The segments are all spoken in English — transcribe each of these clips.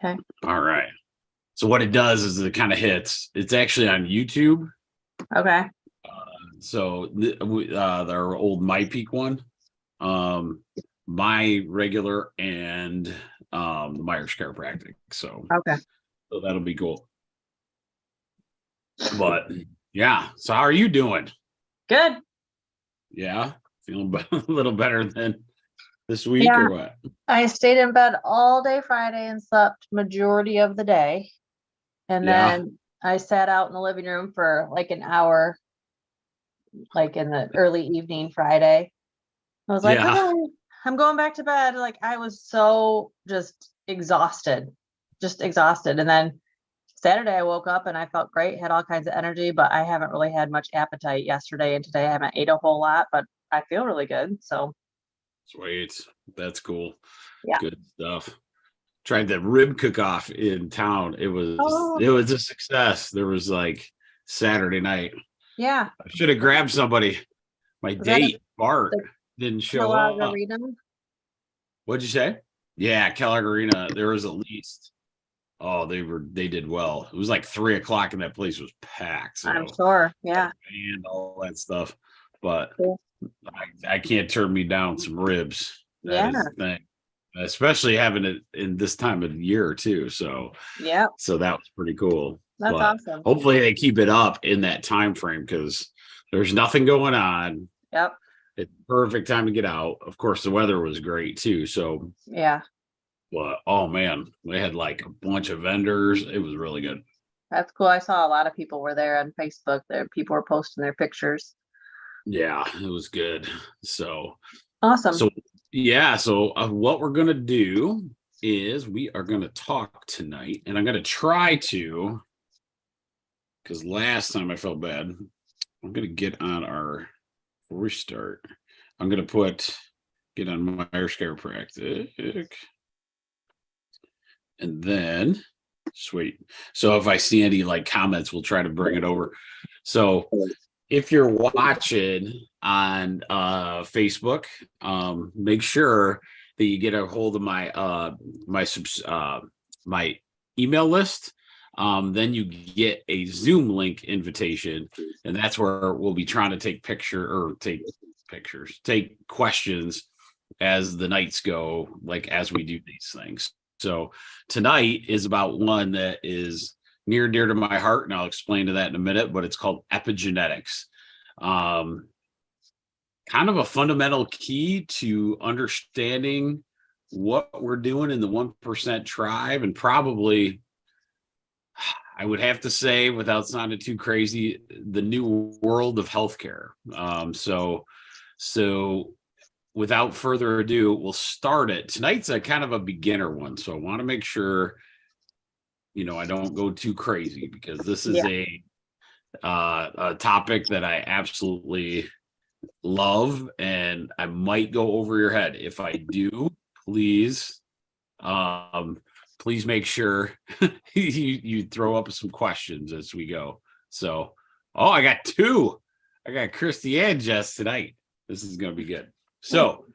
Okay. All right. So what it does is it kind of hits. It's actually on YouTube. Okay. So our old My Peak one, my regular, and the Myers Chiropractic. So that'll be cool. But yeah. So how are you doing? Good. Yeah, feeling a little better than this week or what? I stayed in bed all day Friday and slept majority of the day. And then I sat out in the living room for like an hour, like in the early evening Friday. I was like, okay, I'm going back to bed. Like I was so just exhausted. And then Saturday I woke up and I felt great, had all kinds of energy, but I haven't really had much appetite yesterday and today. I haven't ate a whole lot, but I feel really good. So sweet. That's cool. Yeah. Good stuff. Tried the rib cook-off in town. It was a success. There was like Saturday night. Yeah. I should have grabbed somebody. My date, Bart, didn't show up. Arena? What'd you say? Yeah, Kellogg Arena. There was at least they did well. It was like 3:00 and that place was packed. So I'm sure. Yeah. And all that stuff. But I can't turn me down some ribs. That is the thing. Especially having it in this time of the year too. So so that was pretty cool. That's awesome. Hopefully they keep it up in that time frame because there's nothing going on. Yep. It's perfect time to get out. Of course, the weather was great too. So but oh man, they had like a bunch of vendors. It was really good. That's cool. I saw a lot of people were there on Facebook. There, people were posting their pictures. Yeah, it was good. So awesome. So so what we're gonna do is we are gonna talk tonight, and I'm gonna try to, because last time I felt bad. I'm gonna get on our before we start. I'm gonna get on Myers Chiropractic. And then, sweet. So if I see any like comments, we'll try to bring it over. So if you're watching on Facebook, make sure that you get a hold of my my email list. Then you get a Zoom link invitation, and that's where we'll be trying to take questions as the nights go, like as we do these things. So tonight is about one that is near and dear to my heart, and I'll explain to that in a minute, but it's called epigenetics. Kind of a fundamental key to understanding what we're doing in the 1% tribe, and probably, I would have to say, without sounding too crazy, the new world of healthcare. So without further ado, we'll start it. Tonight's a kind of a beginner one, so I want to make sure, I don't go too crazy, because this is a topic that I absolutely love, and I might go over your head. If I do, please make sure you throw up some questions as we go. So, I got two. I got Christy and Jess tonight. This is going to be good. So,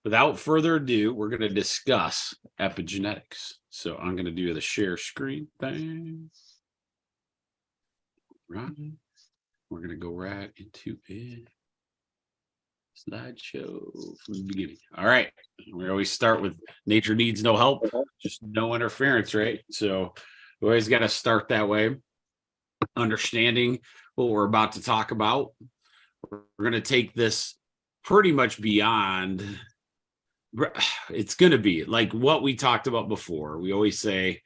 without further ado, we're going to discuss epigenetics. So, I'm going to do the share screen thing. Right. We're going to go right into it. Slideshow from the beginning. All right. We always start with nature needs no help, just no interference, right? So we always got to start that way. Understanding what we're about to talk about. We're going to take this pretty much beyond. It's going to be like what we talked about before. We always say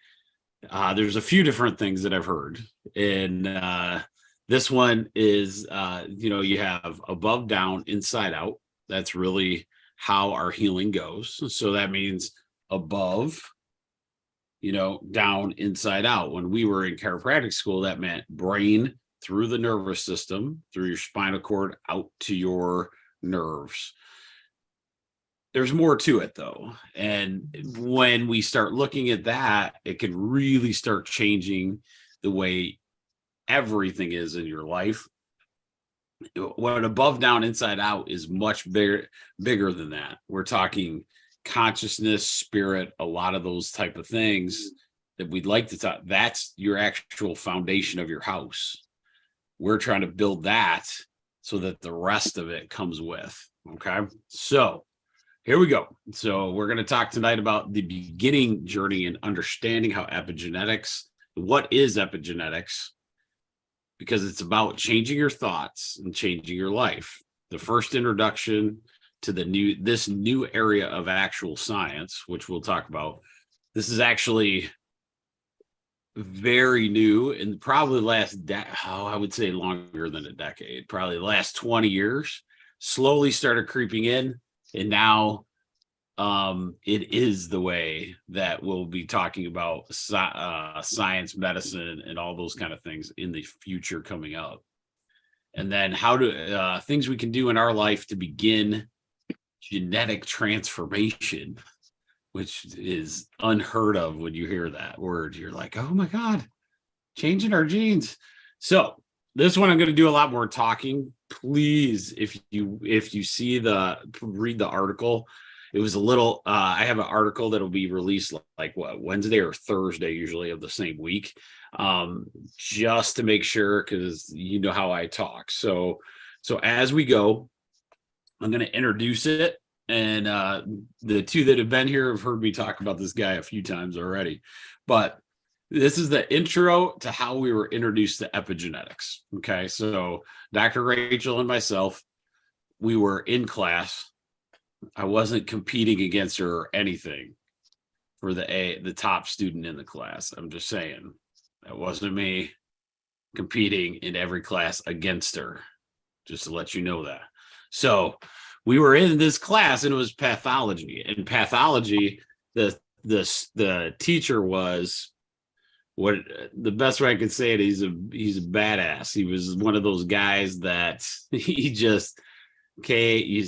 there's a few different things that I've heard. And this one is, you have above, down, inside out. That's really how our healing goes. So that means above, down, inside out. When we were in chiropractic school, that meant brain through the nervous system, through your spinal cord, out to your nerves. There's more to it, though. And when we start looking at that, it can really start changing the way everything is in your life. What above, down, inside out is much bigger than that. We're talking consciousness, spirit, a lot of those type of things that we'd like to talk, that's your actual foundation of your house. We're trying to build that so that the rest of it comes with. Okay. So here we go. So we're going to talk tonight about the beginning journey and understanding how epigenetics, what is epigenetics, because it's about changing your thoughts and changing your life. The first introduction to this new area of actual science, which we'll talk about. This is actually very new and probably I would say longer than a decade, probably the last 20 years, slowly started creeping in. And now it is the way that we'll be talking about science, medicine, and all those kind of things in the future coming up. And then how to things we can do in our life to begin genetic transformation, which is unheard of when you hear that word. You're like, oh my God, changing our genes. So this one, I'm going to do a lot more talking. Please, if you read the article, it was a little, I have an article that'll be released like Wednesday or Thursday, usually of the same week, just to make sure, because you know how I talk. So as we go, I'm going to introduce it. And the two that have been here have heard me talk about this guy a few times already. But this is the intro to how we were introduced to epigenetics. Okay, so Dr. Rachel and myself, we were in class. I wasn't competing against her or anything for the top student in the class. I'm just saying, that wasn't me competing in every class against her, just to let you know that. So we were in this class and it was pathology. And pathology, the teacher was, what the best way I could say it, he's a badass. He was one of those guys that he just, you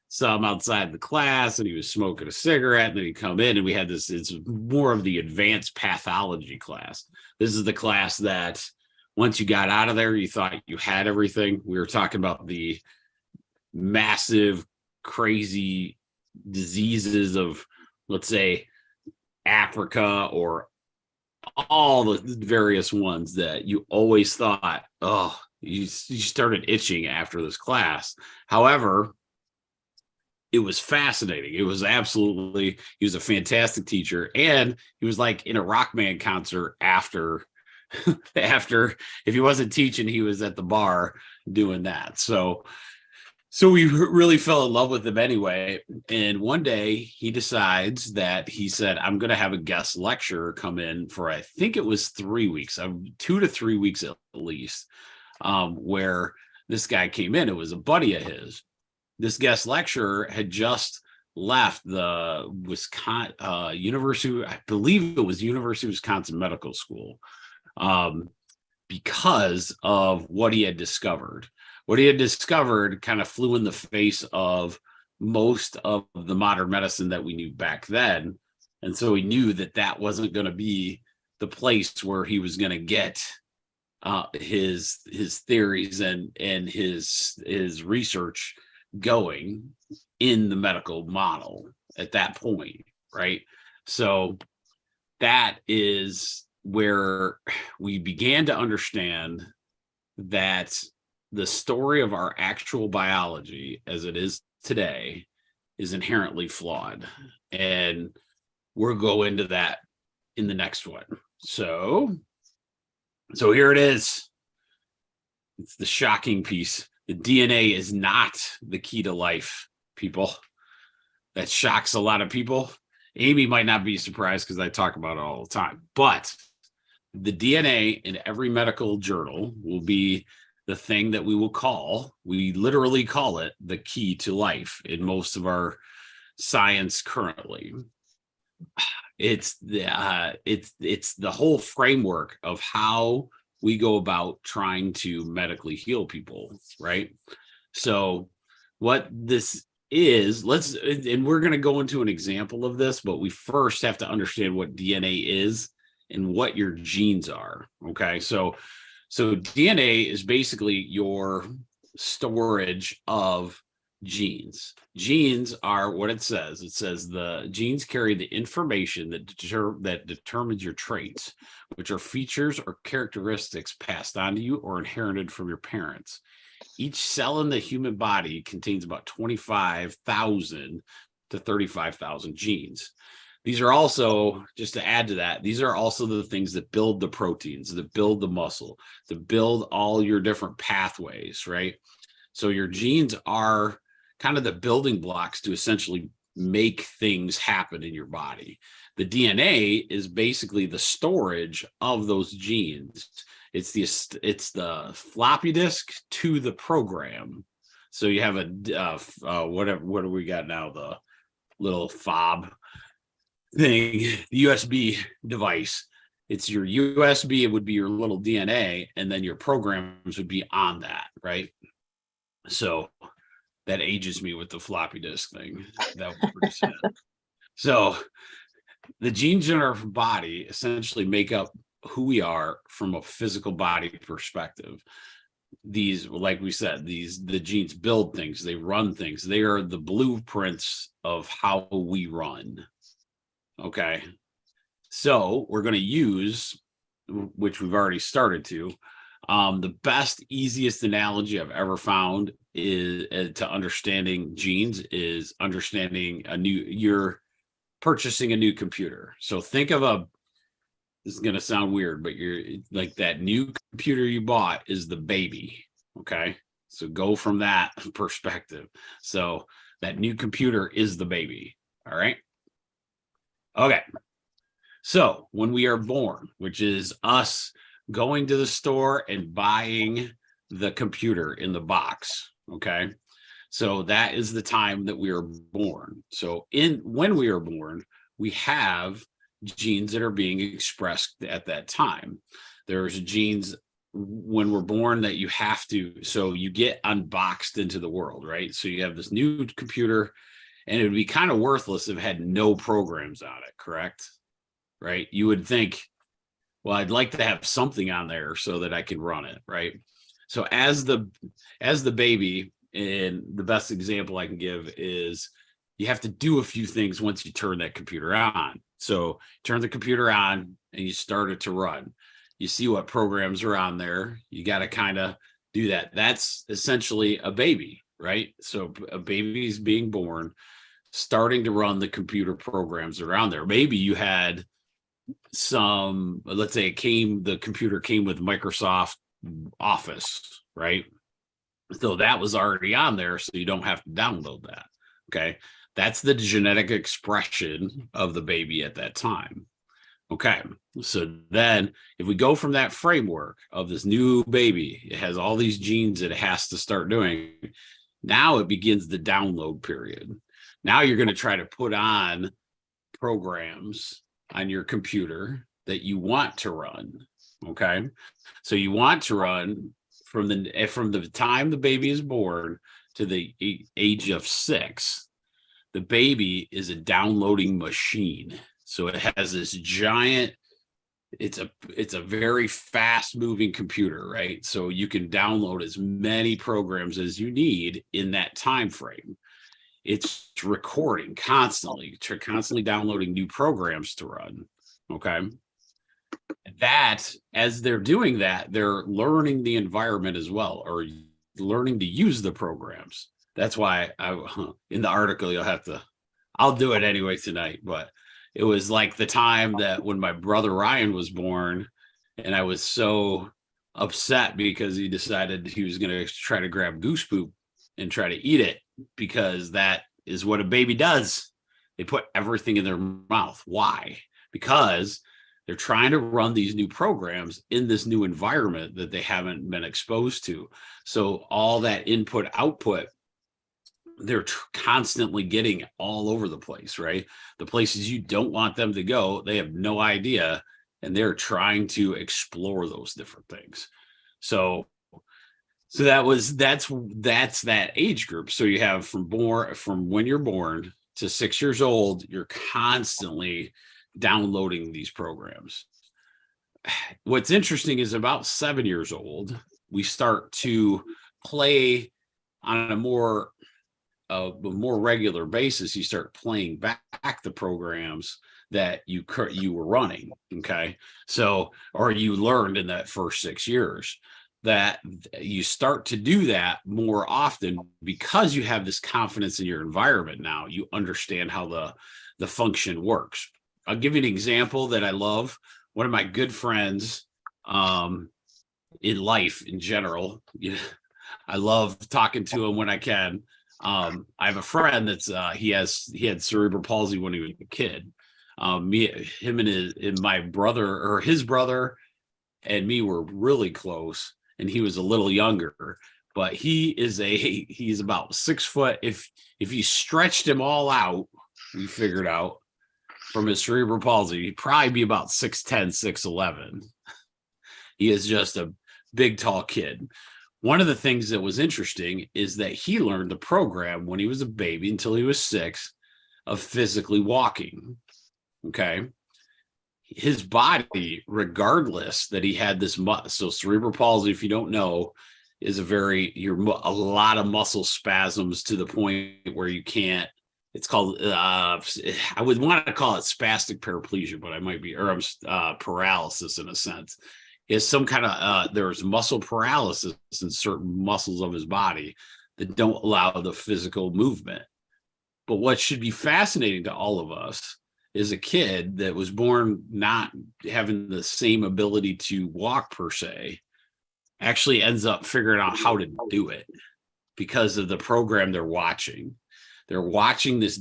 saw him outside the class and he was smoking a cigarette, and then he'd come in and we had this, it's more of the advanced pathology class. This is the class that once you got out of there, you thought you had everything. We were talking about the massive, crazy diseases of, let's say, Africa, or all the various ones that you always thought, oh, you started itching after this class. However, it was fascinating. It was absolutely, he was a fantastic teacher. And he was like in a rock band concert after, if he wasn't teaching, he was at the bar doing that. So we really fell in love with him anyway. And one day he decides that he said, I'm going to have a guest lecturer come in for, I think it was 3 weeks, 2 to 3 weeks at least, where this guy came in. It was a buddy of his. This guest lecturer had just left the University, I believe it was University of Wisconsin Medical School, because of what he had discovered. What he had discovered kind of flew in the face of most of the modern medicine that we knew back then. And so he knew that that wasn't going to be the place where he was going to get his theories and his research going in the medical model at that point, right? So that is where we began to understand that the story of our actual biology as it is today is inherently flawed. And we'll go into that in the next one. So here it is. It's the shocking piece. The DNA is not the key to life, people. That shocks a lot of people. Amy might not be surprised because I talk about it all the time. But the DNA in every medical journal will be the thing that we literally call it the key to life in most of our science currently. It's the whole framework of how we go about trying to medically heal people, right? So what this is, and we're going to go into an example of this, but we first have to understand what DNA is and what your genes are. Okay. So DNA is basically your storage of genes. Genes are what it says. It says the genes carry the information that determines your traits, which are features or characteristics passed on to you or inherited from your parents. Each cell in the human body contains about 25,000 to 35,000 genes. These are also, just to add to that, these are also the things that build the proteins, that build the muscle, that build all your different pathways, right? So your genes are kind of the building blocks to essentially make things happen in your body. The DNA is basically the storage of those genes. It's the floppy disk to the program. So you have what do we got now? The little fob thing, the USB device. It's your USB. It would be your little DNA, and then your programs would be on that, right? So that ages me with the floppy disk thing. That was pretty sad. So the genes in our body essentially make up who we are from a physical body perspective. These, like we said, the genes build things, they run things, they are the blueprints of how we run. Okay. So we're going to use, which we've already started to, the best, easiest analogy I've ever found is to understanding genes is understanding you're purchasing a new computer. So think of this is going to sound weird, but you're like that new computer you bought is the baby. Okay. So go from that perspective. So that new computer is the baby. All right. Okay. So when we are born, which is us going to the store and buying the computer in the box. Okay. So that is the time that we are born. So when we are born, we have genes that are being expressed at that time. There's genes when we're born that you have to, so you get unboxed into the world, right? So you have this new computer, and it would be kind of worthless if it had no programs on it, correct? Right? You would think, well, I'd like to have something on there so that I can run it, right? So as the baby, and the best example I can give is you have to do a few things once you turn that computer on. So turn the computer on and you start it to run. You see what programs are on there. You got to kind of do that. That's essentially a baby, right? So a baby is being born, starting to run the computer programs around there. Maybe you had some, let's say the computer came with Microsoft Office, right? So that was already on there, so you don't have to download that. Okay. That's the genetic expression of the baby at that time. Okay. So then if we go from that framework of this new baby, it has all these genes that it has to start doing. Now it begins the download period. Now you're going to try to put on programs on your computer that you want to run. Okay. So you want to run from the time the baby is born to the age of 6, the baby is a downloading machine. So it has this giant, it's a very fast moving computer, right? So you can download as many programs as you need in that time frame. It's recording constantly downloading new programs to run. Okay. That, as they're doing that, they're learning the environment as well, or learning to use the programs. That's why in the article, I'll do it anyway tonight, but it was like the time that when my brother Ryan was born, and I was so upset because he decided he was going to try to grab goose poop and try to eat it, because that is what a baby does. They put everything in their mouth. Why? Because they're trying to run these new programs in this new environment that they haven't been exposed to. So all that input output, they're constantly getting all over the place, right? The places you don't want them to go, they have no idea, and they're trying to explore those different things. So that's that age group. So you have from when you're born to 6 years old, you're constantly downloading these programs. What's interesting is about 7 years old, we start to play on a more a more regular basis, you start playing back the programs that you were running. Okay. So, or you learned in that first 6 years, that you start to do that more often because you have this confidence in your environment. Now you understand how the function works. I'll give you an example that I love. One of my good friends, in life in general, I love talking to him when I can. I have a friend that's he had cerebral palsy when he was a kid. Him and my brother, or his brother, and me were really close, and he was a little younger. But he's about 6 foot. If you stretched him all out, we figured out from his cerebral palsy, he'd probably be about 6'10", 6'11". He is just a big, tall kid. One of the things that was interesting is that he learned the program when he was a baby until he was 6 of physically walking. Okay. His body, regardless that he had this, so cerebral palsy, if you don't know, is a lot of muscle spasms to the point where you can't, it's called, I would want to call it spastic paraplegia, but I might be, or paralysis in a sense. Is some kind of there's muscle paralysis in certain muscles of his body that don't allow the physical movement. But what should be fascinating to all of us is a kid that was born not having the same ability to walk per se actually ends up figuring out how to do it because of the program they're watching. They're watching this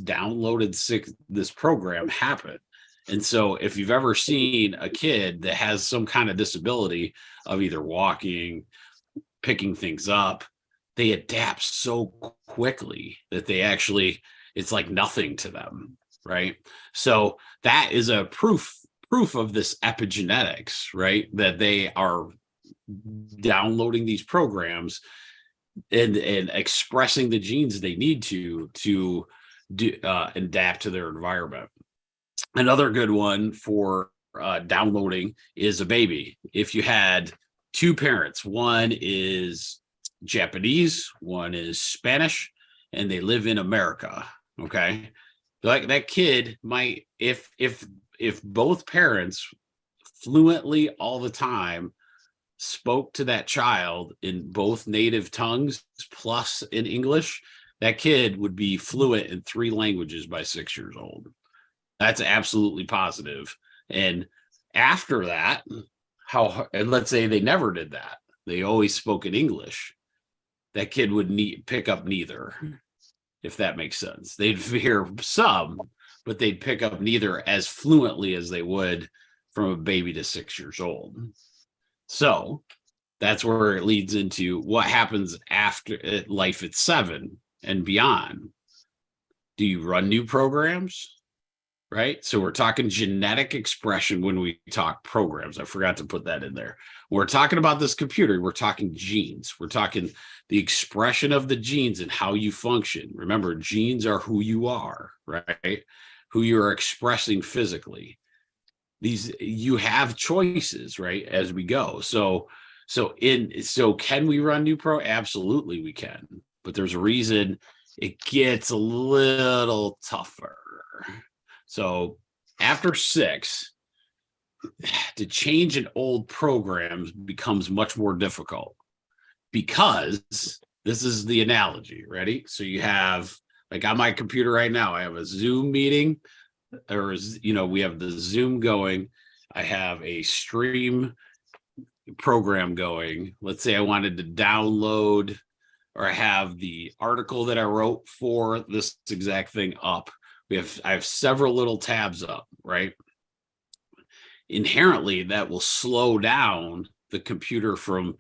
this program happen. And so if you've ever seen a kid that has some kind of disability of either walking, picking things up, they adapt so quickly that it's like nothing to them, right? So that is a proof of this epigenetics, right? That they are downloading these programs and expressing the genes they need to adapt to their environment. Another good one for downloading is a baby. If you had 2 parents, one is Japanese, one is Spanish, and they live in America, okay? Like that kid might, if both parents fluently all the time spoke to that child in both native tongues plus in English, that kid would be fluent in 3 languages by 6 years old. That's absolutely positive. And after that, and let's say they never did that, they always spoke in English, that kid would pick up neither, if that makes sense. They'd hear some, but they'd pick up neither as fluently as they would from a baby to 6 years old. So that's where it leads into what happens after life at 7 and beyond. Do you run new programs? Right? So we're talking genetic expression when we talk programs. I forgot to put that in there. When we're talking about this computer, we're talking genes. We're talking the expression of the genes and how you function. Remember, genes are who you are, right? Who you're expressing physically. You have choices, right? As we go. So can we run new Absolutely we can. But there's a reason it gets a little tougher. So after 6, to change an old program becomes much more difficult because this is the analogy. Ready? So you have, like on my computer right now, I have a Zoom meeting, or we have the Zoom going. I have a stream program going. Let's say I wanted to download, or I have the article that I wrote for this exact thing up. I have several little tabs up, right? Inherently, that will slow down the computer from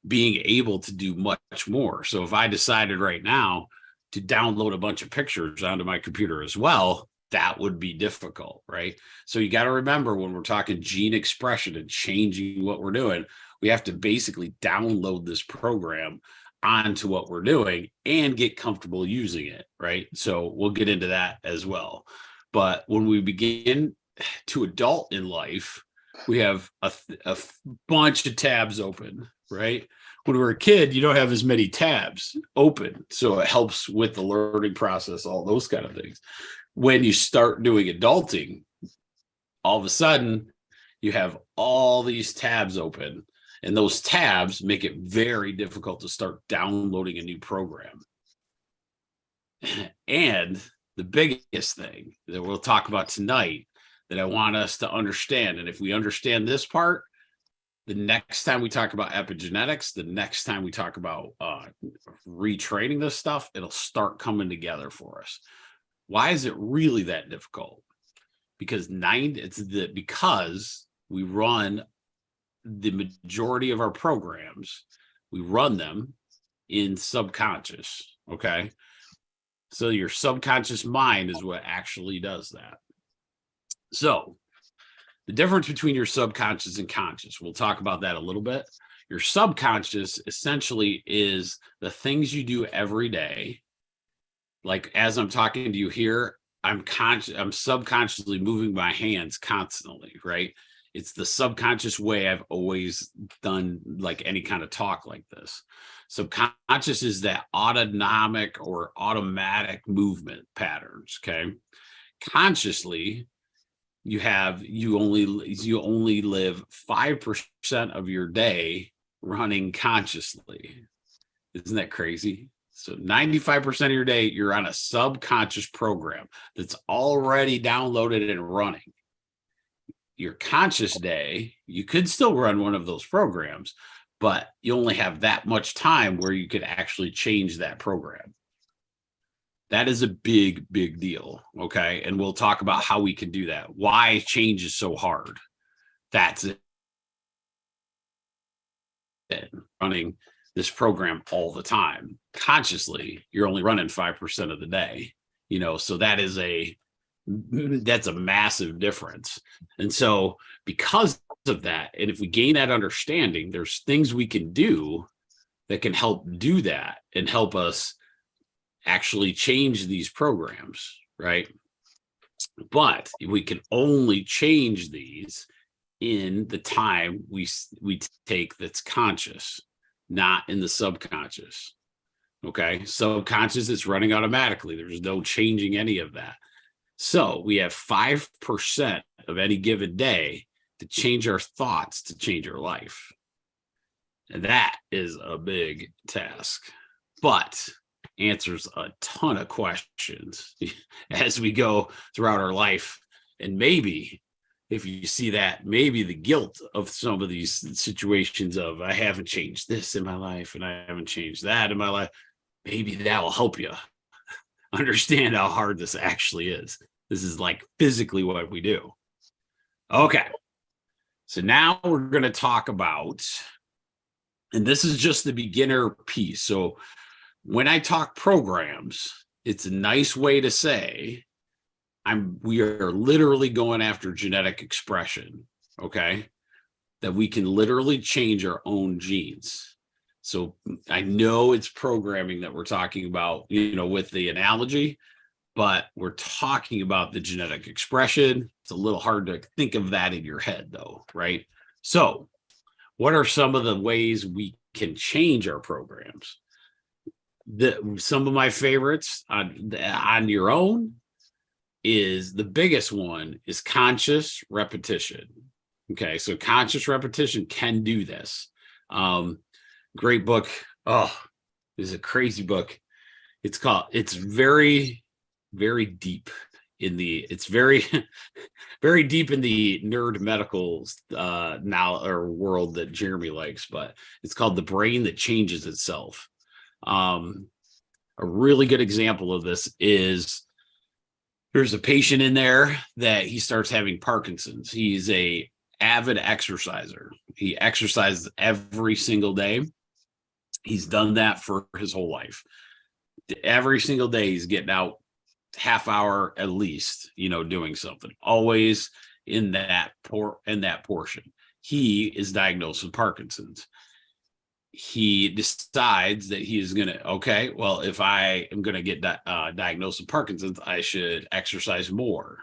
being able to do much more. So if I decided right now to download a bunch of pictures onto my computer as well, that would be difficult, right? So you got to remember, when we're talking gene expression and changing what we're doing, we have to basically download this program onto what we're doing and get comfortable using it, right? So we'll get into that as well. But when we begin to adult in life, we have a bunch of tabs open, right? When we're a kid, you don't have as many tabs open. So it helps with the learning process, all those kind of things. When you start doing adulting, all of a sudden you have all these tabs open, and those tabs make it very difficult to start downloading a new program. And the biggest thing that we'll talk about tonight that I want us to understand, and if we understand this part, the next time we talk about epigenetics, the next time we talk about retraining this stuff, it'll start coming together for us. Why is it really that difficult? Because because we run the majority of our programs, we run them in subconscious. Okay. So your subconscious mind is what actually does that. So the difference between your subconscious and conscious, we'll talk about that a little bit. Your subconscious essentially is the things you do every day. Like as I'm talking to you here, I'm subconsciously moving my hands constantly, right? It's the subconscious way I've always done like any kind of talk like this. Subconscious is that autonomic or automatic movement patterns. Okay. Consciously, you only live 5% of your day running consciously. Isn't that crazy? So 95% of your day, you're on a subconscious program that's already downloaded and running. Your conscious day, you could still run one of those programs, but you only have that much time where you could actually change that program. That is a big, big deal. Okay. And we'll talk about how we can do that. Why change is so hard. That's it. Running this program all the time. Consciously, you're only running 5% of the day, so that's a massive difference. And so because of that, and if we gain that understanding, there's things we can do that can help do that and help us actually change these programs, right? But we can only change these in the time we take that's conscious, not in the subconscious. Okay. Subconscious is running automatically. There's no changing any of that. So we have 5% of any given day to change our thoughts, to change our life. And that is a big task, but answers a ton of questions as we go throughout our life. And maybe if you see that, maybe the guilt of some of these situations of I haven't changed this in my life and I haven't changed that in my life, maybe that will help you understand how hard this actually is. This is like physically what we do. Okay. So now we're going to talk about, and this is just the beginner piece. So when I talk programs, it's a nice way to say we are literally going after genetic expression, okay? That we can literally change our own genes. So I know it's programming that we're talking about, with the analogy, but we're talking about the genetic expression. It's a little hard to think of that in your head though, right? So what are some of the ways we can change our programs? Some of my favorites on your own is the biggest one is conscious repetition. Okay, so conscious repetition can do this. Great book. Oh, this is a crazy book. It's very, very deep it's very, very deep in the nerd medical now or world that Jeremy likes, but it's called The Brain That Changes Itself. A really good example of this is there's a patient in there that he starts having Parkinson's. He's a avid exerciser. He exercises every single day. He's done that for his whole life. Every single day he's getting out half hour at least, doing something, always in that portion. He is diagnosed with Parkinson's. He decides that he is going to, okay, well, if I am going to get diagnosed with Parkinson's, I should exercise more.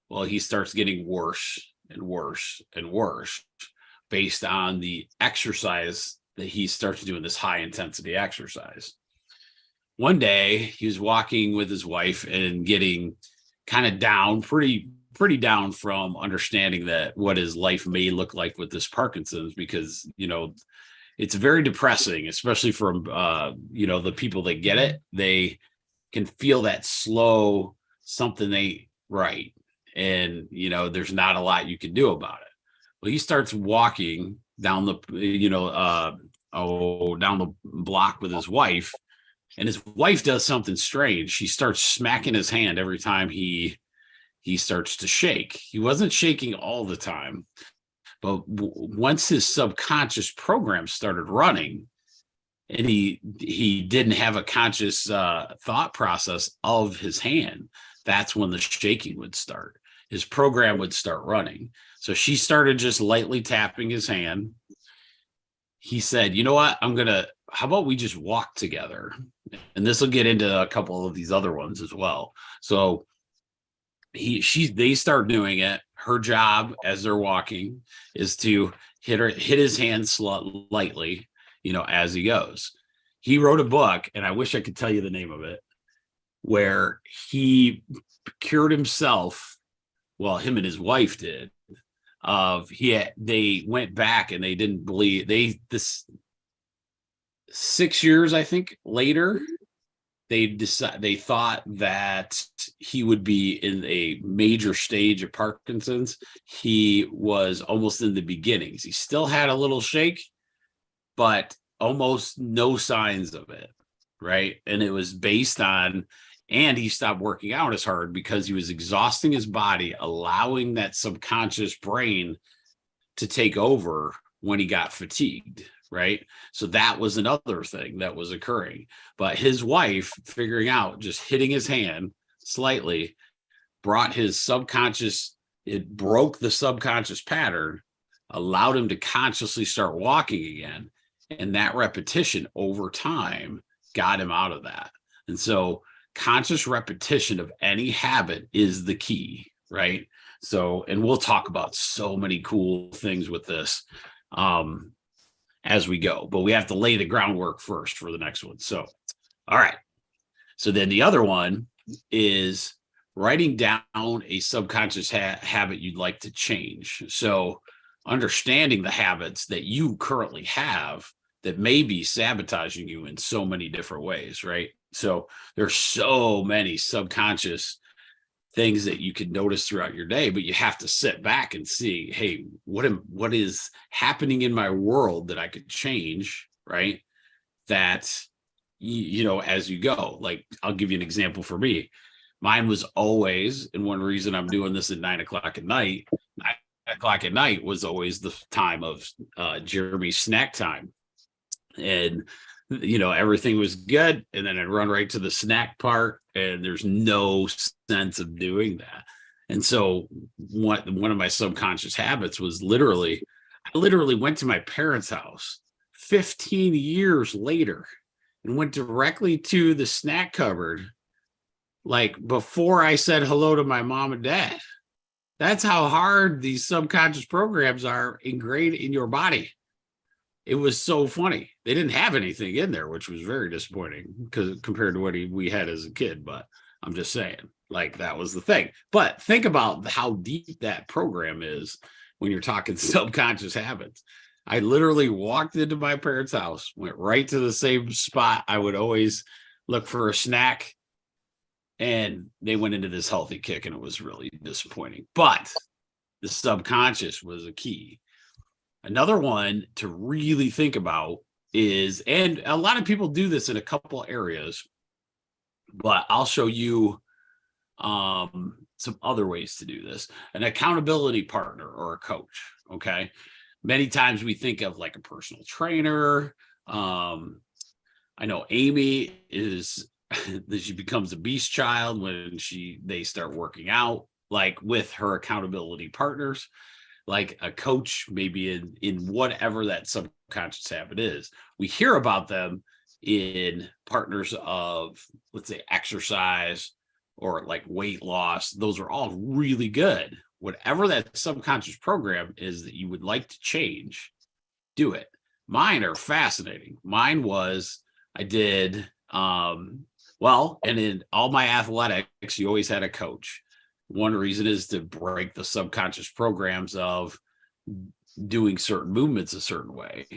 Well, he starts getting worse and worse and worse based on the exercise that he starts doing this high intensity exercise. One day he was walking with his wife and getting kind of down, pretty down from understanding that what his life may look like with this Parkinson's, because, you know, it's very depressing, especially for, you know, the people that get it. They can feel that slow something they right. And, you know, there's not a lot you can do about it. Well, he starts walking down the, you know, down the block with his wife, and his wife does something strange. She starts smacking his hand every time he starts to shake. He wasn't shaking all the time, but once his subconscious program started running, and he didn't have a conscious thought process of his hand, that's when the shaking would start. His program would start running. So she started just lightly tapping his hand. He said, you know what, how about we just walk together? And this will get into a couple of these other ones as well. So they start doing it. Her job as they're walking is to hit his hand lightly, you know, as he goes. He wrote a book, and I wish I could tell you the name of it, where he cured himself. Well, him and his wife did. They went back and they didn't believe this 6 years, I think, later, they thought that he would be in a major stage of Parkinson's. He was almost in the beginnings. He still had a little shake, but almost no signs of it, right? And it was based on, and he stopped working out as hard because he was exhausting his body, allowing that subconscious brain to take over when he got fatigued, right? So that was another thing that was occurring. But his wife, figuring out, just hitting his hand slightly, brought his subconscious, it broke the subconscious pattern, allowed him to consciously start walking again. And that repetition over time got him out of that. And so conscious repetition of any habit is the key, right? So, and we'll talk about so many cool things with this as we go, but we have to lay the groundwork first for the next one. So, all right. So then the other one is writing down a subconscious habit you'd like to change. So understanding the habits that you currently have that may be sabotaging you in so many different ways, right? So there's so many subconscious things that you can notice throughout your day, but you have to sit back and see, hey, what is happening in my world that I could change, right? That, you know, as you go. Like, I'll give you an example for me. Mine was always, and one reason I'm doing this at 9:00 at night, 9:00 at night was always the time of Jeremy's snack time. And, you know, everything was good. And then I'd run right to the snack part, and there's no sense of doing that. And so one of my subconscious habits was I literally went to my parents' house 15 years later and went directly to the snack cupboard, like before I said hello to my mom and dad. That's how hard these subconscious programs are ingrained in your body. It was so funny. They didn't have anything in there, which was very disappointing because compared to what we had as a kid. But I'm just saying, like, that was the thing. But think about how deep that program is when you're talking subconscious habits. I literally walked into my parents' house, went right to the same spot I would always look for a snack, and they went into this healthy kick, and it was really disappointing. But the subconscious was a key. Another one to really think about is, and a lot of people do this in a couple areas, but I'll show you some other ways to do this. An accountability partner or a coach. Okay. Many times we think of like a personal trainer. I know Amy is that she becomes a beast child when they start working out, like with her accountability partners. Like a coach, maybe in whatever that subconscious habit is. We hear about them in partners of, let's say, exercise or like weight loss. Those are all really good. Whatever that subconscious program is that you would like to change, do it. Mine are fascinating. Mine was, I did, well, and in all my athletics, you always had a coach. One reason is to break the subconscious programs of doing certain movements a certain way.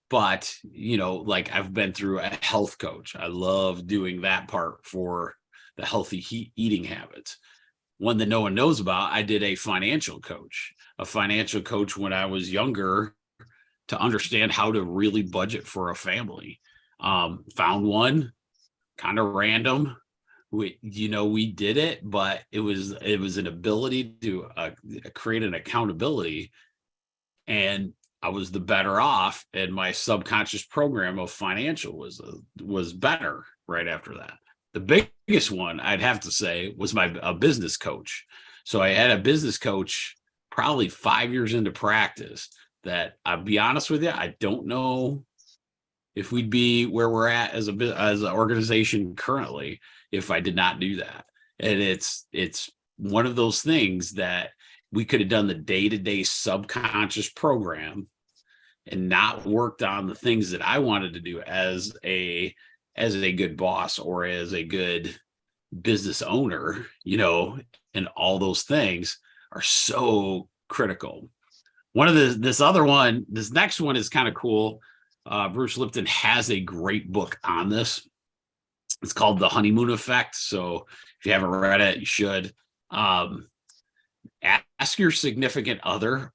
But, like I've been through a health coach. I love doing that part for the healthy eating habits. One that no one knows about, I did a financial coach when I was younger to understand how to really budget for a family. Found one kind of random. We did it, but it was an ability to create an accountability, and I was the better off, and my subconscious program of financial was better right after that. The biggest one I'd have to say was a business coach. So I had a business coach probably 5 years into practice that, I'll be honest with you, I don't know if we'd be where we're at as an organization currently if I did not do that. And it's one of those things that we could have done the day-to-day subconscious program and not worked on the things that I wanted to do as a good boss or as a good business owner, and all those things are so critical. This next one is kind of cool. Bruce Lipton has a great book on this. It's called The Honeymoon Effect. So if you haven't read it, you should. Ask your significant other,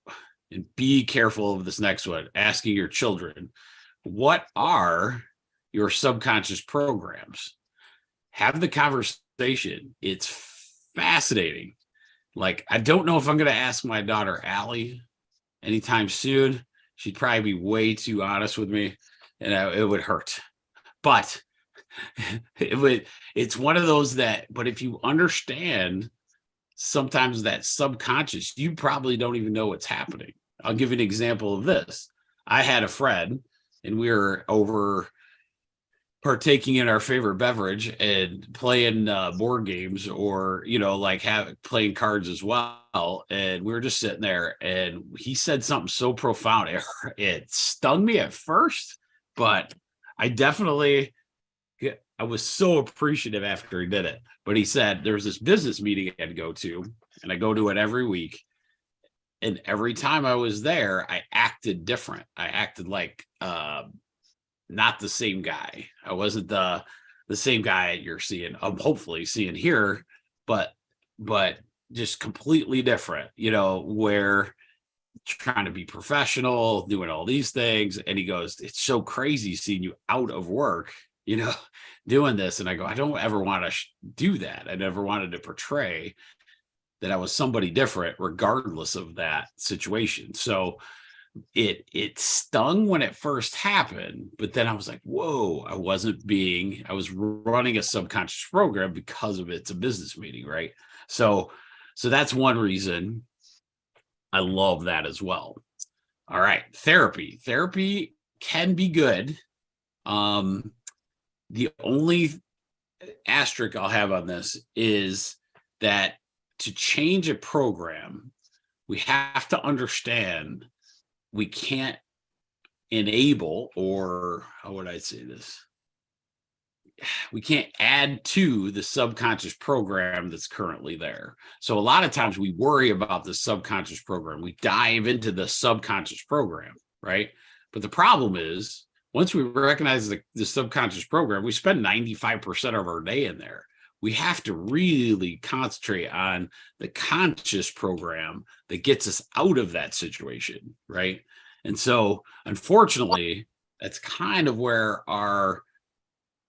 and be careful of this next one, asking your children, what are your subconscious programs? Have the conversation. It's fascinating. Like, I don't know if I'm going to ask my daughter, Allie, anytime soon. She'd probably be way too honest with me, and it would hurt. But it's one of those but if you understand sometimes that subconscious, you probably don't even know what's happening. I'll give you an example of this. I had a friend, and we were over partaking in our favorite beverage and playing board games, or playing cards as well, and we were just sitting there, and he said something so profound, it stung me at first, but I was so appreciative after he did it. But he said there was this business meeting I had to go to, and I go to it every week, and every time I was there, I acted different. I acted like not the same guy. I wasn't the same guy you're seeing, hopefully seeing here, but just completely different, where trying to be professional, doing all these things. And he goes, it's so crazy seeing you out of work, doing this. And I go, I don't ever want to do that. I never wanted to portray that I was somebody different, regardless of that situation. So it stung when it first happened, but then I was like, whoa, I was running a subconscious program because of it's a business meeting, right? So that's one reason I love that as well. All right, therapy can be good. The only asterisk I'll have on this is that to change a program, we have to understand we can't enable, or how would I say this? We can't add to the subconscious program that's currently there. So a lot of times we worry about the subconscious program. We dive into the subconscious program, right? But the problem is, once we recognize the subconscious program, we spend 95% of our day in there. We have to really concentrate on the conscious program that gets us out of that situation, right? And so, unfortunately, that's kind of where our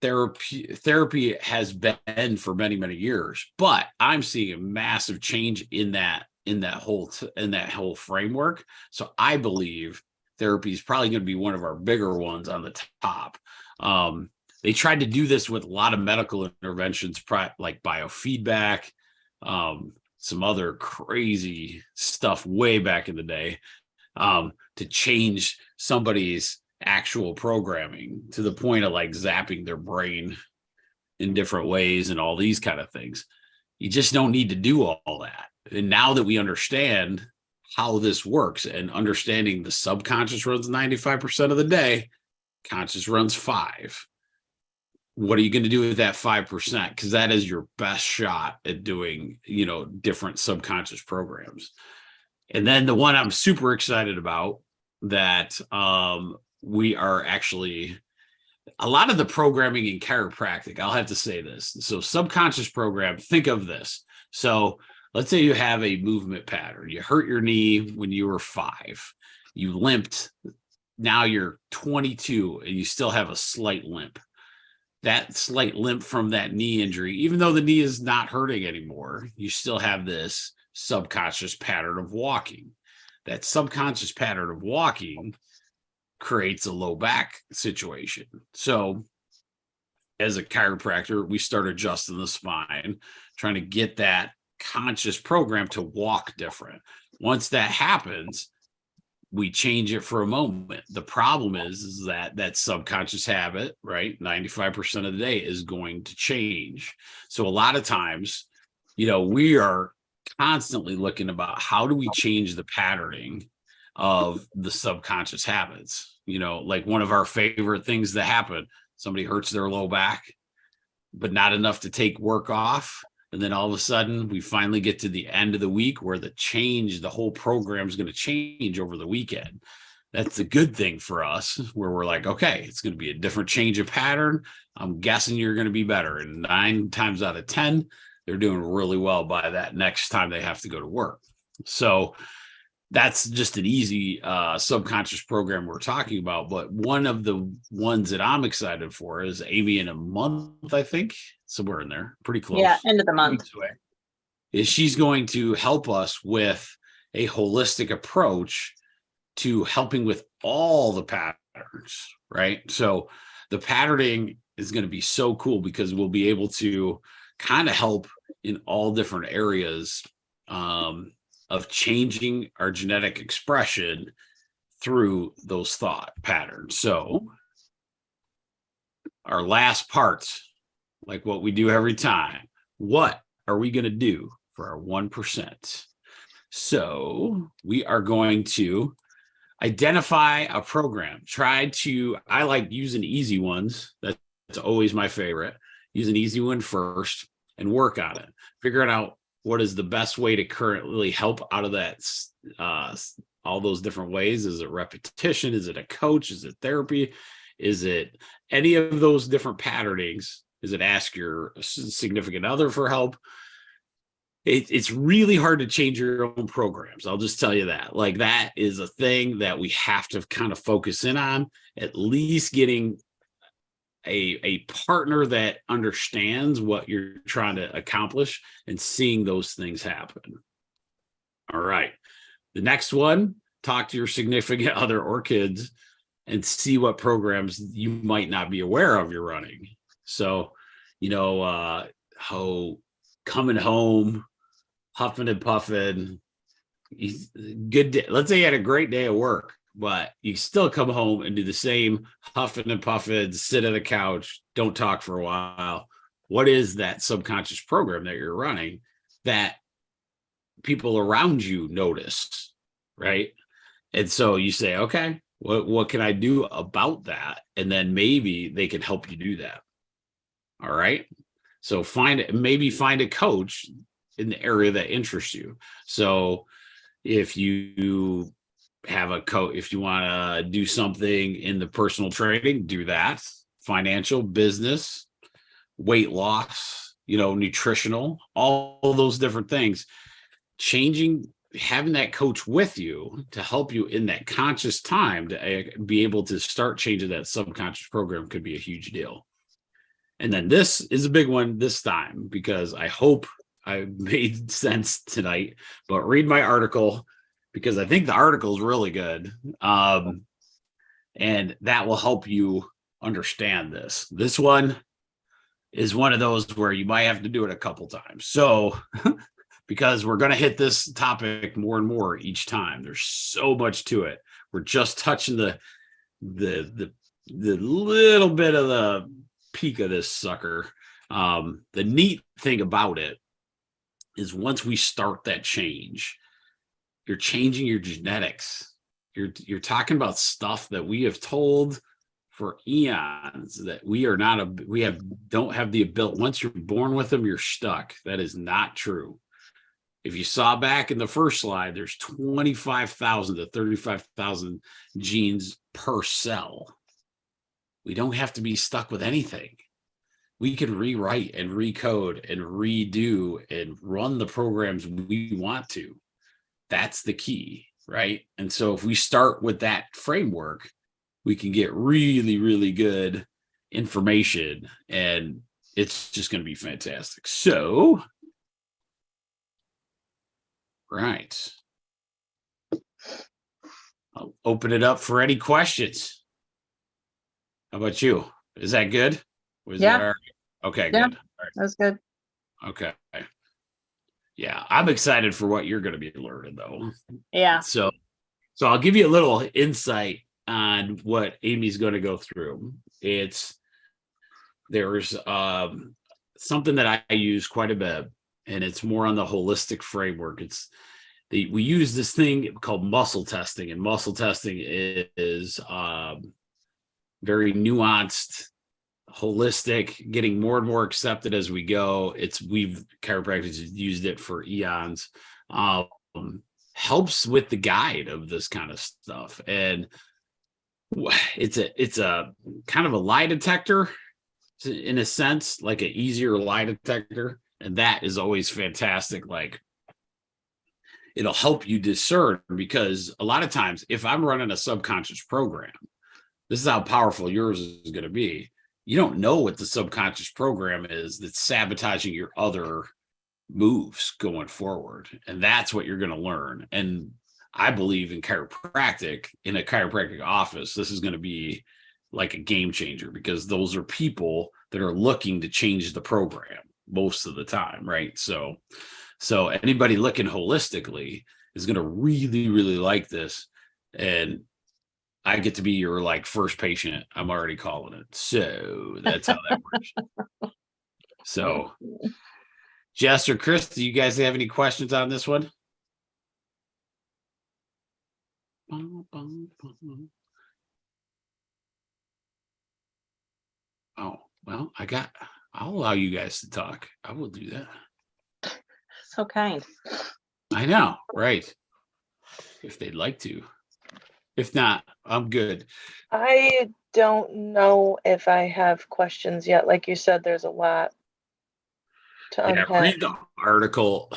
therapy has been for many, many years. But I'm seeing a massive change in that whole framework. So I believe therapy is probably going to be one of our bigger ones on the top. They tried to do this with a lot of medical interventions, like biofeedback, some other crazy stuff way back in the day, to change somebody's actual programming to the point of like zapping their brain in different ways and all these kind of things. You just don't need to do all that. And now that we understand how this works and understanding the subconscious runs 95% of the day, conscious runs 5. What are you going to do with that 5%? Because that is your best shot at doing, different subconscious programs. And then the one I'm super excited about that we are actually, a lot of the programming in chiropractic, I'll have to say this. So subconscious program, think of this. So let's say you have a movement pattern. You hurt your knee when you were 5. You limped. Now you're 22 and you still have a slight limp. That slight limp from that knee injury, even though the knee is not hurting anymore, you still have this subconscious pattern of walking. That subconscious pattern of walking creates a low back situation. So as a chiropractor, we start adjusting the spine, trying to get that conscious program to walk different. Once that happens, we change it for a moment. The problem is that subconscious habit, right? 95% of the day is going to change. So a lot of times, we are constantly looking about how do we change the patterning of the subconscious habits. Like one of our favorite things that happen, somebody hurts their low back, but not enough to take work off. And then all of a sudden we finally get to the end of the week where the whole program is going to change over the weekend. That's a good thing for us, where we're like, okay, it's going to be a different change of pattern. I'm guessing you're going to be better. And 9 times out of 10, they're doing really well by that next time they have to go to work. So that's just an easy subconscious program we're talking about. But one of the ones that I'm excited for is Amy in a month, I think, somewhere in there, pretty close. Yeah, end of the month. Is she's going to help us with a holistic approach to helping with all the patterns, right? So the patterning is going to be so cool because we'll be able to kind of help in all different areas of changing our genetic expression through those thought patterns. So our last part, like what we do every time, what are we going to do for our 1%? So we are going to identify a program. I like using easy ones. That's always my favorite. Use an easy one first and work on it. Figuring out what is the best way to currently help out of that, all those different ways. Is it repetition? Is it a coach? Is it therapy? Is it any of those different patternings? Is it ask your significant other for help? It's really hard to change your own programs. I'll just tell you that. Like, that is a thing that we have to kind of focus in on, at least getting a partner that understands what you're trying to accomplish and seeing those things happen. All right. The next one, talk to your significant other or kids and see what programs you might not be aware of you're running. So, how coming home, huffing and puffing, good day. Let's say you had a great day at work, but you still come home and do the same huffing and puffing, sit on the couch, don't talk for a while. What is that subconscious program that you're running that people around you notice, right? And so you say, okay, what can I do about that? And then maybe they can help you do that. All right. So find a coach in the area that interests you. So if you have a coach, if you want to do something in the personal training, do that. Financial, business, weight loss, nutritional, all those different things. Having that coach with you to help you in that conscious time to be able to start changing that subconscious program could be a huge deal. And then this is a big one this time, because I hope I made sense tonight, but read my article, because I think the article is really good. And that will help you understand this. This one is one of those where you might have to do it a couple times. So, because we're going to hit this topic more and more each time. There's so much to it. We're just touching the little bit of the peak of this sucker. The neat thing about it is once we start that change, you're changing your genetics. You're talking about stuff that we have told for eons that we are not don't have the ability. Once you're born with them, you're stuck. That is not true. If you saw back in the first slide, there's 25,000 to 35,000 genes per cell. We don't have to be stuck with anything. We can rewrite and recode and redo and run the programs we want to. That's the key, right? And so if we start with that framework, we can get really, really good information, and it's just going to be fantastic. So, right. I'll open it up for any questions. How about you? Is that good? Yeah. That okay, Yeah, good. All right. that's good. Okay. Yeah, I'm excited for what you're going to be learning, though. Yeah. So I'll give you a little insight on what Amy's going to go through. There's something that I use quite a bit, and it's more on the holistic framework. We use this thing called muscle testing, and muscle testing is very nuanced, holistic, getting more and more accepted as we go. We've chiropractors used it for eons. Helps with the guide of this kind of stuff, and it's a kind of a lie detector in a sense, like an easier lie detector, and that is always fantastic. Like, it'll help you discern, because a lot of times if I'm running a subconscious program, this is how powerful yours is going to be. You don't know what the subconscious program is that's sabotaging your other moves going forward. And that's what you're going to learn. And I believe in a chiropractic office, this is going to be like a game changer, because those are people that are looking to change the program most of the time, right? So anybody looking holistically is going to really, really like this. And I get to be your like first patient. I'm already calling it. So that's how that works. So Jess or Chris, do you guys have any questions on this one? Oh, well, I'll allow you guys to talk. I will do that. So kind. I know, right? If they'd like to. If not, I'm good. I don't know if I have questions yet. Like you said, there's a lot to unpack. Read the article.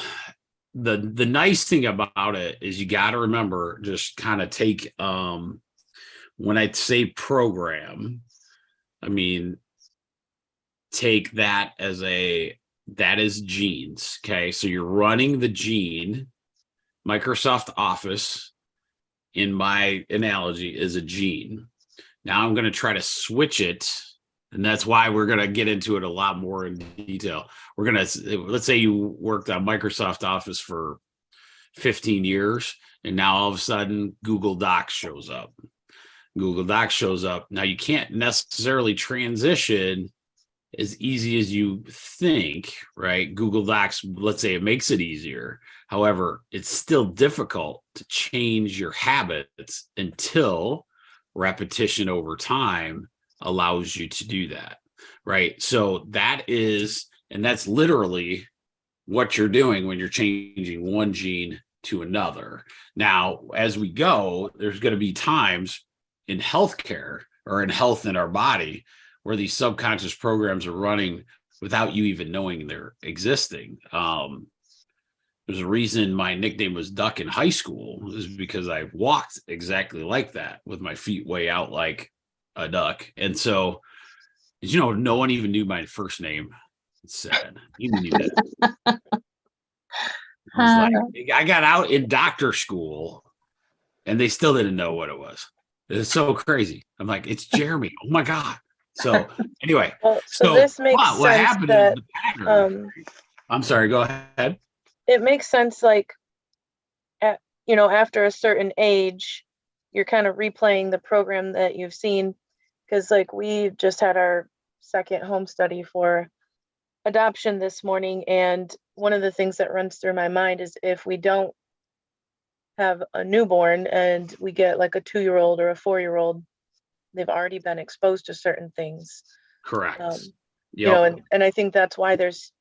The nice thing about it is you got to remember, just kind of take when I say program, I mean take that as that is genes. Okay, so you're running the gene. Microsoft Office, in my analogy, is a gene. Now I'm going to try to switch it, and that's why we're going to get into it a lot more in detail. We're going to, let's say you worked on Microsoft Office for 15 years, and now all of a sudden Google Docs shows up. Google Docs shows up. Now you can't necessarily transition as easy as you think, right? Google Docs, let's say it makes it easier. However, it's still difficult to change your habits until repetition over time allows you to do that, right? So that's literally what you're doing when you're changing one gene to another. Now, as we go, there's going to be times in healthcare or in health in our body where these subconscious programs are running without you even knowing they're existing. There's a reason my nickname was Duck in high school, is because I walked exactly like that, with my feet way out like a duck. And so, no one even knew my first name. It's sad. Even knew that. I got out in doctor school and they still didn't know what it was. It's so crazy. I'm like, it's Jeremy. Oh my God. So anyway, well, so this makes sense. What happened that, is the pattern. I'm sorry, go ahead. It makes sense, like, after a certain age, you're kind of replaying the program that you've seen, because like we just had our second home study for adoption this morning, and one of the things that runs through my mind is if we don't have a newborn and we get like a 2-year-old or a 4-year-old, they've already been exposed to certain things. Correct. You know, and I think that's why there's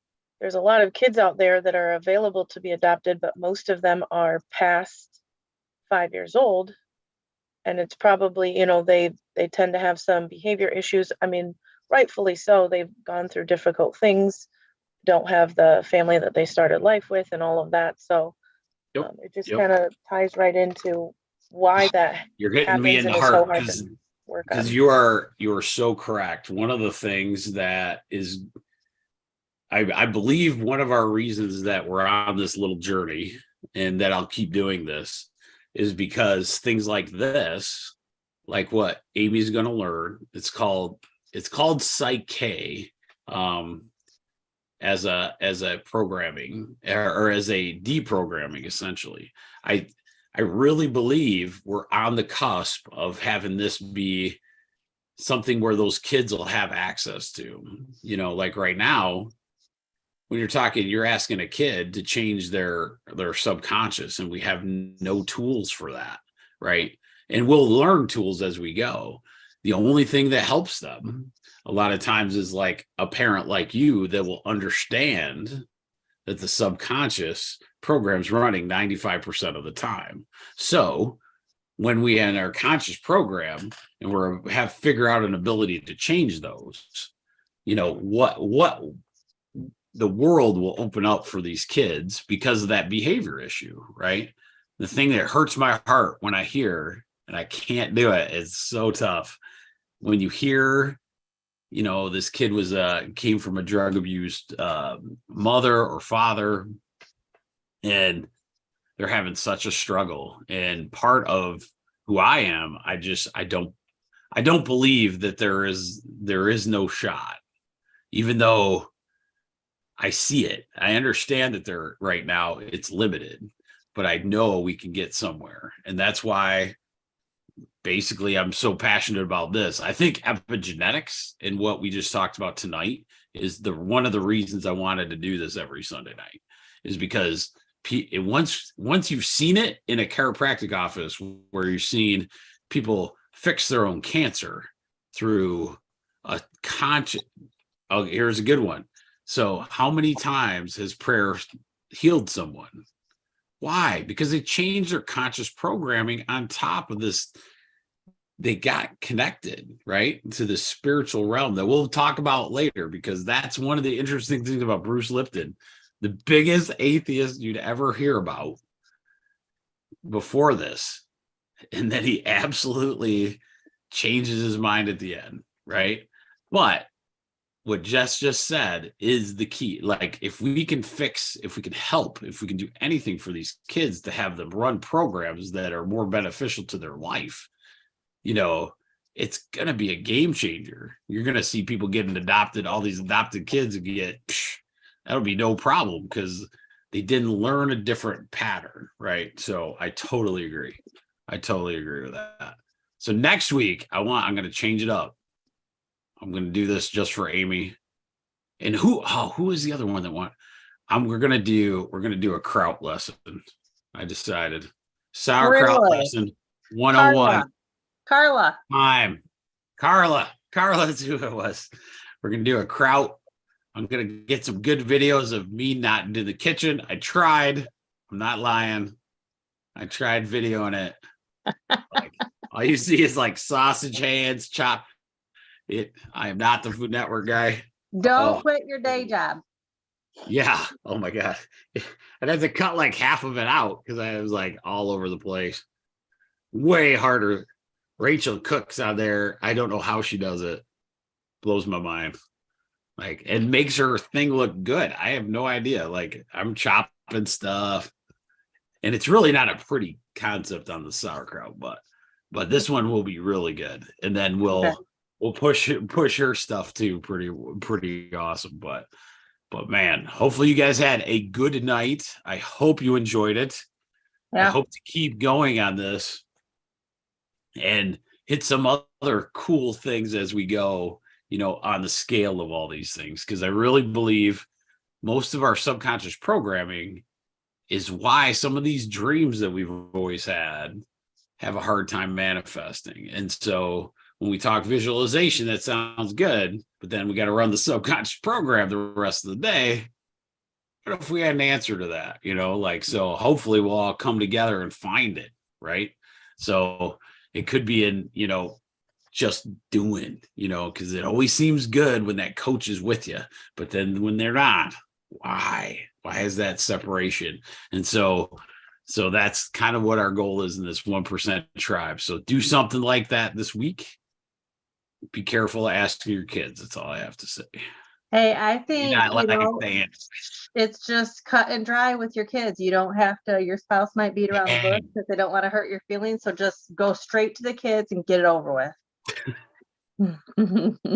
a lot of kids out there that are available to be adopted, but most of them are past 5 years old. And it's probably, you know, they tend to have some behavior issues. I mean, rightfully so. They've gone through difficult things, don't have the family that they started life with and all of that. So it just kind of ties right into why that you're getting happens me in the and is so heart hard to work on. because you are so correct. One of the things that is, I believe one of our reasons that we're on this little journey and that I'll keep doing this is because things like this, like what Amy's going to learn, it's called Psych-K, as a programming or as a deprogramming, essentially. I really believe we're on the cusp of having this be something where those kids will have access to, you know, like right now, when you're asking a kid to change their subconscious, and we have no tools for that, right? And we'll learn tools as we go. The only thing that helps them a lot of times is like a parent like you that will understand that the subconscious program's running 95% of the time. So when we in our conscious program and have figure out an ability to change those, you know, what the world will open up for these kids because of that behavior issue, right? The thing that hurts my heart when I hear, and I can't do it, it's so tough, when you hear, you know, this kid came from a drug abused mother or father, and they're having such a struggle. And part of who I am, I don't believe that there is no shot, even though I see it. I understand that there right now it's limited, but I know we can get somewhere. And that's why basically I'm so passionate about this. I think epigenetics and what we just talked about tonight is one of the reasons I wanted to do this every Sunday night, is because once you've seen it in a chiropractic office where you've seen people fix their own cancer through a conscious, oh, here's a good one. So how many times has prayer healed someone? Why? Because they changed their conscious programming on top of this. They got connected, right, to the spiritual realm that we'll talk about later, because that's one of the interesting things about Bruce Lipton, the biggest atheist you'd ever hear about before this. And then he absolutely changes his mind at the end, right? But what Jess just said is the key. Like, if we can help, if we can do anything for these kids to have them run programs that are more beneficial to their life, you know, it's going to be a game changer. You're going to see people getting adopted, all these adopted kids that'll be no problem because they didn't learn a different pattern, right? So I totally agree. With that. So next week, I'm going to change it up. I'm going to do this just for Amy. And who is the other one that we're going to do a kraut lesson. I decided sauerkraut lesson 101. Carla. Carla, that's who it was. We're going to do a kraut. I'm going to get some good videos of me not in the kitchen. I tried. I'm not lying. I tried videoing it. Like, all you see is like sausage hands, chop. I am not the Food Network guy. Don't quit your day job. Yeah. Oh my God. I'd have to cut like half of it out because I was like all over the place. Way harder. Rachel cooks out there. I don't know how she does it. Blows my mind. Like, it makes her thing look good. I have no idea. Like, I'm chopping stuff. And it's really not a pretty concept on the sauerkraut, but this one will be really good. And then we'll push her stuff too. Pretty awesome. But man, hopefully you guys had a good night. I hope you enjoyed it. Yeah. I hope to keep going on this and hit some other cool things as we go, you know, on the scale of all these things. Because I really believe most of our subconscious programming is why some of these dreams that we've always had have a hard time manifesting. And so when we talk visualization, that sounds good, but then we got to run the subconscious program the rest of the day. What if we had an answer to that? Like, so hopefully we'll all come together and find it, right? So it could be in, just doing, because it always seems good when that coach is with you, but then when they're not, why is that separation? And so that's kind of what our goal is in this 1% tribe. So do something like that this week. Be careful asking your kids. That's all I have to say. Hey, I think, it's just cut and dry with your kids. You don't have to, your spouse might beat around the bush because they don't want to hurt your feelings. So just go straight to the kids and get it over with.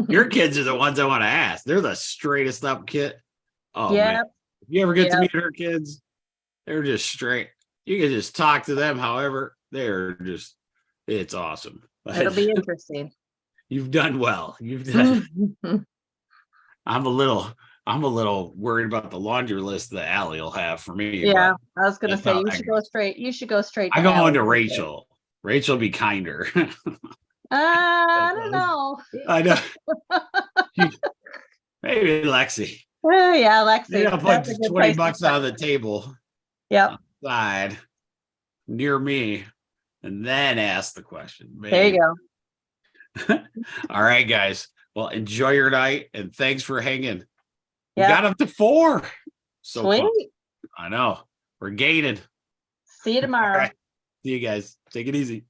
Your kids are the ones I want to ask. They're the straightest up kid. Oh, yep. man. If you ever get to meet her kids, they're just straight. You can just talk to them however. It's awesome. It'll be interesting. You've done well. I'm a little worried about the laundry list that Allie will have for me. Yeah, I was gonna say you should go straight. I go on to Rachel. Rachel be kinder. I don't know. I know. Maybe Lexi. Oh, yeah, Lexi. I'll put $20 on the table. Yep. Side near me, and then ask the question. Maybe. There you go. All right, guys. Well, enjoy your night, and thanks for hanging. Yep. We got up to 4. So sweet. Fun. I know. We're gated. See you tomorrow. All right. See you guys. Take it easy.